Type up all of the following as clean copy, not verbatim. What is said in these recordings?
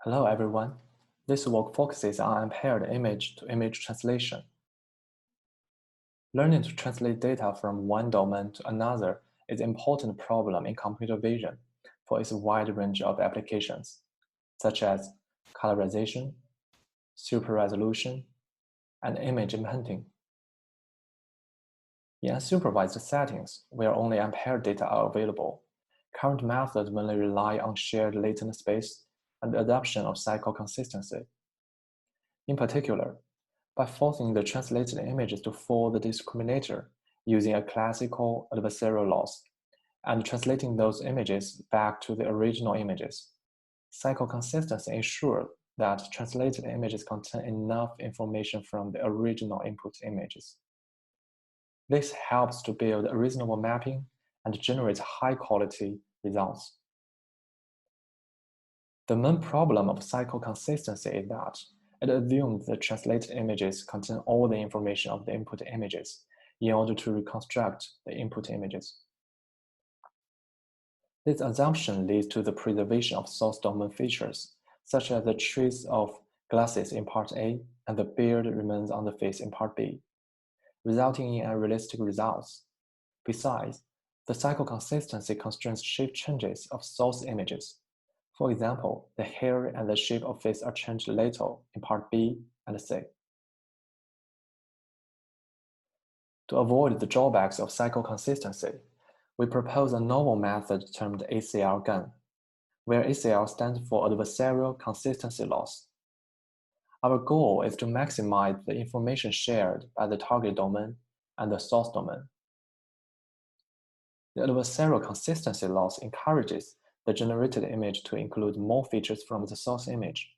Hello everyone. This work focuses on unpaired image-to-image translation. Learning to translate data from one domain to another is an important problem in computer vision for its wide range of applications, such as colorization, super resolution, and image imprinting. In unsupervised settings, where only unpaired data are available, current methods mainly rely on shared latent space and the adoption of cycle consistency. In particular, by forcing the translated images to follow the discriminator using a classical adversarial loss and translating those images back to the original images, cycle consistency ensures that translated images contain enough information from the original input images. This helps to build a reasonable mapping and generate high-quality results. The main problem of cycle consistency is that it assumes the translated images contain all the information of the input images in order to reconstruct the input images. This assumption leads to the preservation of source domain features, such as the trace of glasses in part A and the beard remains on the face in part B, resulting in unrealistic results. Besides, the cycle consistency constrains shape changes of source images. For example, the hair and the shape of face are changed little in part B and C. To avoid the drawbacks of cycle consistency, we propose a novel method termed ACL GAN, where ACL stands for Adversarial Consistency Loss. Our goal is to maximize the information shared by the target domain and the source domain. The adversarial consistency loss encourages the generated image to include more features from the source image,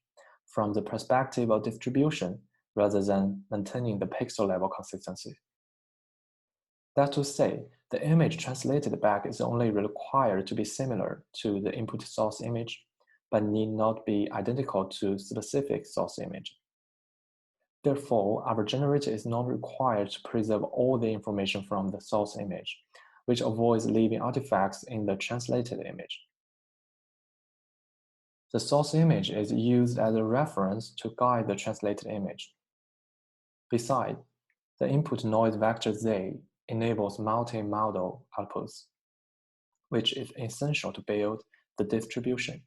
from the perspective of distribution rather than maintaining the pixel-level consistency. That's to say, the image translated back is only required to be similar to the input source image, but need not be identical to specific source image. Therefore, our generator is not required to preserve all the information from the source image, which avoids leaving artifacts in the translated image. The source image is used as a reference to guide the translated image. Besides, the input noise vector Z enables multi-modal outputs, which is essential to build the distribution.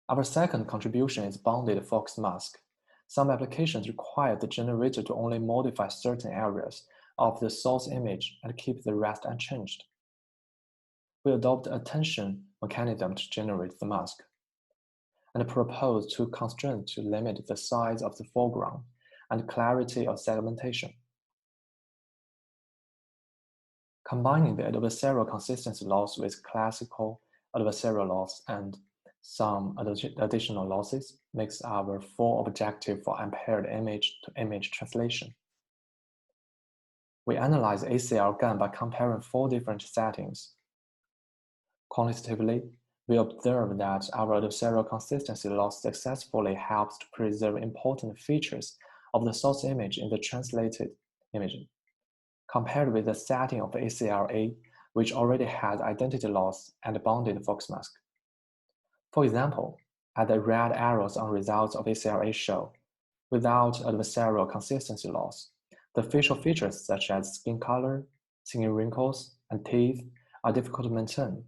Our second contribution is bounded focus mask. Some applications require the generator to only modify certain areas of the source image and keep the rest unchanged. We adopt a tension mechanism to generate the mask, and propose two constraints to limit the size of the foreground and clarity of segmentation. Combining the adversarial consistency loss with classical adversarial loss and some additional losses makes our full objective for unpaired image-to-image translation. We analyze ACL GAN by comparing 4 different settings. Quantitatively, we observe that our adversarial consistency loss successfully helps to preserve important features of the source image in the translated image, compared with the setting of ACLA, which already has identity loss and bounded focus mask. For example, as the red arrows on results of ACLA show, without adversarial consistency loss, the facial features such as skin color, skin wrinkles, and teeth are difficult to maintain,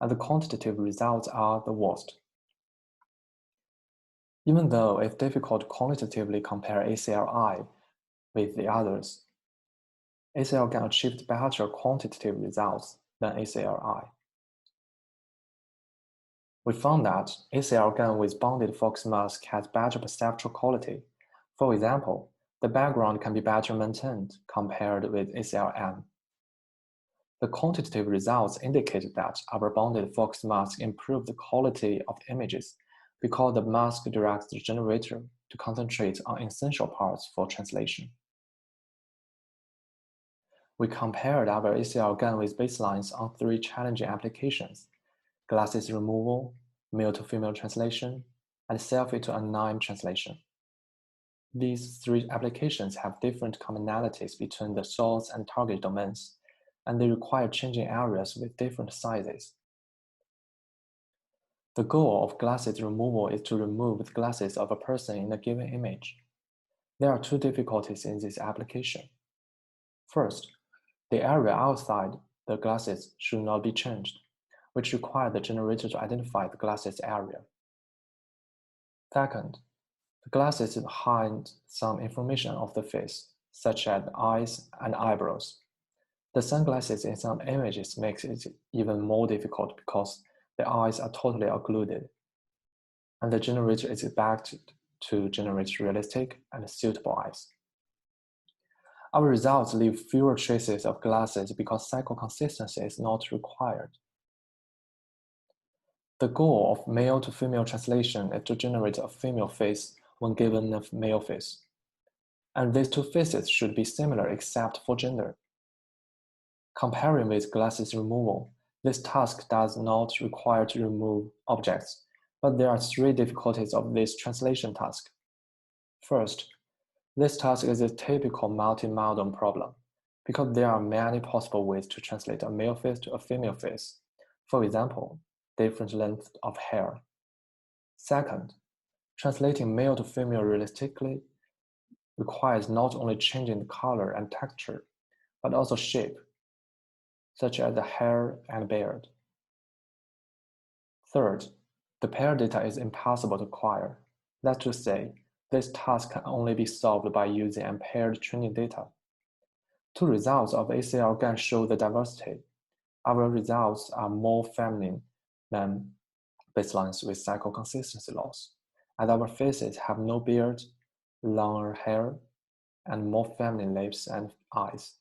and the quantitative results are the worst. Even though it's difficult to quantitatively compare ACLI with the others, ACL GAN achieved better quantitative results than ACLI. We found that ACL GAN with bounded focus mask has better perceptual quality. For example, the background can be better maintained compared with ACLM. The quantitative results indicate that our bounded focus mask improved the quality of images because the mask directs the generator to concentrate on essential parts for translation. We compared our ACL GAN with baselines on 3 challenging applications: glasses removal, male-to-female translation, and selfie-to-anime translation. These 3 applications have different commonalities between the source and target domains, and they require changing areas with different sizes. The goal of glasses removal is to remove the glasses of a person in a given image. There are two difficulties in this application. First, the area outside the glasses should not be changed, which requires the generator to identify the glasses area. Second, the glasses hide some information of the face, such as eyes and eyebrows. The sunglasses in some images makes it even more difficult because the eyes are totally occluded, and the generator is expected to generate realistic and suitable eyes. Our results leave fewer traces of glasses because cycle consistency is not required. The goal of male to female translation is to generate a female face when given a male face, and these two faces should be similar except for gender. Comparing with glasses removal, this task does not require to remove objects, but there are three difficulties of this translation task. First, this task is a typical multi-modal problem because there are many possible ways to translate a male face to a female face. For example, different length of hair. Second, translating male to female realistically requires not only changing the color and texture, but also shape, such as the hair and beard. Third, the pair data is impossible to acquire. That's to say, this task can only be solved by using unpaired training data. Two results of ACL again show the diversity. Our results are more feminine than baselines with cycle consistency loss, as our faces have no beard, longer hair, and more feminine lips and eyes.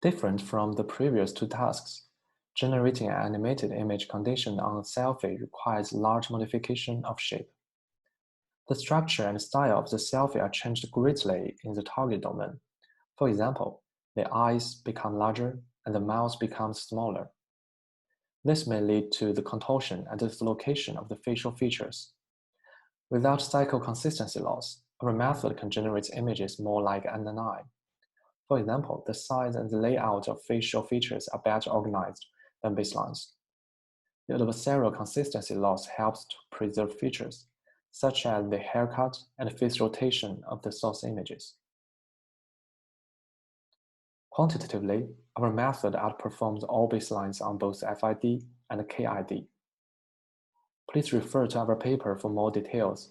Different from the previous two tasks, generating an animated image conditioned on a selfie requires large modification of shape. The structure and style of the selfie are changed greatly in the target domain. For example, the eyes become larger and the mouth becomes smaller. This may lead to the contortion and dislocation of the facial features. Without cycle consistency loss, our method can generate images more like an eye. For example, the size and the layout of facial features are better organized than baselines. The adversarial consistency loss helps to preserve features, such as the haircut and face rotation of the source images. Quantitatively, our method outperforms all baselines on both FID and KID. Please refer to our paper for more details.